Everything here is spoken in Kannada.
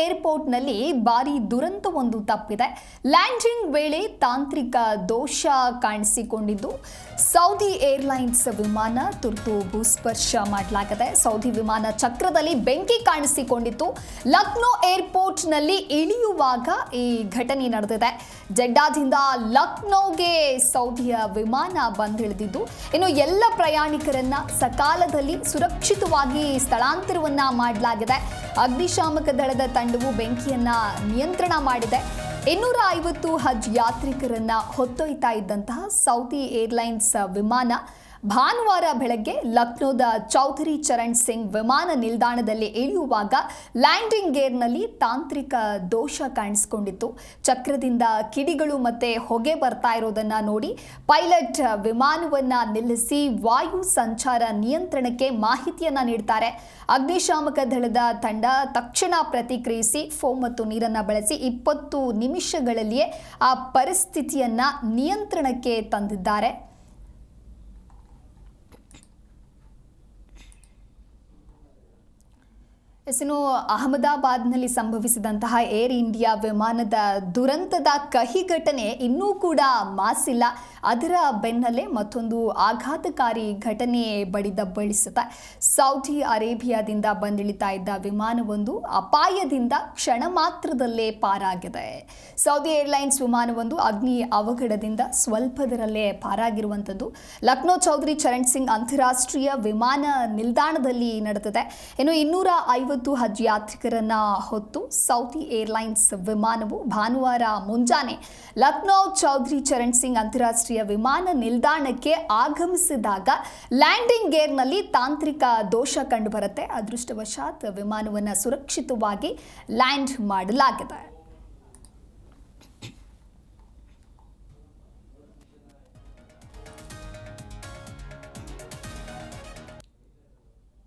ಏರ್ಪೋರ್ಟ್ನಲ್ಲಿ ಭಾರಿ ದುರಂತವೊಂದು ತಪ್ಪಿದೆ. ಲ್ಯಾಂಡಿಂಗ್ ವೇಳೆ ತಾಂತ್ರಿಕ ದೋಷ ಕಾಣಿಸಿಕೊಂಡಿದ್ದು ಸೌದಿ ಏರ್ಲೈನ್ಸ್ ವಿಮಾನ ತುರ್ತು ಭೂಸ್ಪರ್ಶ ಮಾಡಲಾಗಿದೆ. ಸೌದಿ ವಿಮಾನ ಚಕ್ರದಲ್ಲಿ ಬೆಂಕಿ ಕಾಣಿಸಿಕೊಂಡಿತ್ತು. ಲಕ್ನೋ ಏರ್ಪೋರ್ಟ್ನಲ್ಲಿ ಇಳಿಯುವಾಗ ಈ ಘಟನೆ ನಡೆದಿದೆ. ಜೆಡ್ಡಾದಿಂದ ಲಕ್ನೋಗೆ ಸೌದಿಯ ವಿಮಾನ ಬಂದಿಳಿದಿದ್ದು, ಇನ್ನು ಎಲ್ಲ ಪ್ರಯಾಣಿಕರನ್ನ ಸಕಾಲದಲ್ಲಿ ಸುರಕ್ಷಿತವಾಗಿ ಸ್ಥಳಾಂತರವನ್ನ ಮಾಡಲಾಗಿದೆ. ಅಗ್ನಿಶಾಮಕ ದಳದ ತಂಡವು ಬೆಂಕಿಯನ್ನ ನಿಯಂತ್ರಣ ಮಾಡಿದೆ. 250 ಹಜ್ ಯಾತ್ರಿಕರನ್ನ ಹೊತ್ತೊಯ್ತಾ ಇದ್ದಂತಹ ಸೌದಿ ಏರ್ಲೈನ್ಸ್ ವಿಮಾನ ಭಾನುವಾರ ಬೆಳಗ್ಗೆ ಲಕ್ನೋದ ಚೌಧರಿ ಚರಣ್ ಸಿಂಗ್ ವಿಮಾನ ನಿಲ್ದಾಣದಲ್ಲಿ ಇಳಿಯುವಾಗ ಲ್ಯಾಂಡಿಂಗ್ ಗೇರ್ನಲ್ಲಿ ತಾಂತ್ರಿಕ ದೋಷ ಕಾಣಿಸಿಕೊಂಡಿತ್ತು. ಚಕ್ರದಿಂದ ಕಿಡಿಗಳು ಮತ್ತೆ ಹೊಗೆ ಬರ್ತಾ ಇರೋದನ್ನ ನೋಡಿ ಪೈಲಟ್ ವಿಮಾನವನ್ನ ನಿಲ್ಲಿಸಿ ವಾಯು ಸಂಚಾರ ನಿಯಂತ್ರಣಕ್ಕೆ ಮಾಹಿತಿಯನ್ನ ನೀಡ್ತಾರೆ. ಅಗ್ನಿಶಾಮಕ ದಳದ ತಂಡ ತಕ್ಷಣ ಪ್ರತಿಕ್ರಿಯಿಸಿ ಫೋಮ್ ಮತ್ತು ನೀರನ್ನು ಬಳಸಿ 20 ನಿಮಿಷಗಳಲ್ಲಿಯೇ ಆ ಪರಿಸ್ಥಿತಿಯನ್ನ ನಿಯಂತ್ರಣಕ್ಕೆ ತಂದಿದ್ದಾರೆ. ಇನ್ನು ಅಹಮದಾಬಾದ್ನಲ್ಲಿ ಸಂಭವಿಸಿದಂತಹ ಏರ್ ಇಂಡಿಯಾ ವಿಮಾನದ ದುರಂತದ ಕಹಿ ಘಟನೆ ಇನ್ನೂ ಕೂಡ ಮಾಸಿಲ್ಲ. ಅದರ ಬೆನ್ನಲ್ಲೇ ಮತ್ತೊಂದು ಆಘಾತಕಾರಿ ಘಟನೆ ಬಡಿದಬ್ಬಳಿಸುತ್ತೆ. ಸೌದಿ ಅರೇಬಿಯಾದಿಂದ ಬಂದಿಳಿತಾ ಇದ್ದ ವಿಮಾನವೊಂದು ಅಪಾಯದಿಂದ ಕ್ಷಣ ಮಾತ್ರದಲ್ಲೇ ಪಾರಾಗಿದೆ. ಸೌದಿ ಏರ್ಲೈನ್ಸ್ ವಿಮಾನವೊಂದು ಅಗ್ನಿ ಅವಘಡದಿಂದ ಸ್ವಲ್ಪದರಲ್ಲೇ ಪಾರಾಗಿರುವಂಥದ್ದು ಲಕ್ನೋ ಚೌಧರಿ ಚರಣ್ ಸಿಂಗ್ ಅಂತಾರಾಷ್ಟ್ರೀಯ ವಿಮಾನ ನಿಲ್ದಾಣದಲ್ಲಿ ನಡೆದಿದೆ. ಇನ್ನು 250 ಹಜ್ ಯಾತ್ರಿಕರನ್ನ ಹೊತ್ತು ಸೌದಿ ಏರ್ಲೈನ್ಸ್ ವಿಮಾನವು ಭಾನುವಾರ ಮುಂಜಾನೆ ಲಕ್ನೋ ಚೌಧರಿ ಚರಣ್ ಸಿಂಗ್ ಅಂತಾರಾಷ್ಟ್ರೀಯ ವಿಮಾನ ನಿಲ್ದಾಣಕ್ಕೆ ಆಗಮಿಸಿದಾಗ ಲ್ಯಾಂಡಿಂಗ್ ಗೇರ್ನಲ್ಲಿ ತಾಂತ್ರಿಕ ದೋಷ ಕಂಡುಬರುತ್ತೆ. ಅದೃಷ್ಟವಶಾತ್ ವಿಮಾನವನ್ನು ಸುರಕ್ಷಿತವಾಗಿ ಲ್ಯಾಂಡ್ ಮಾಡಲಾಗಿದೆ.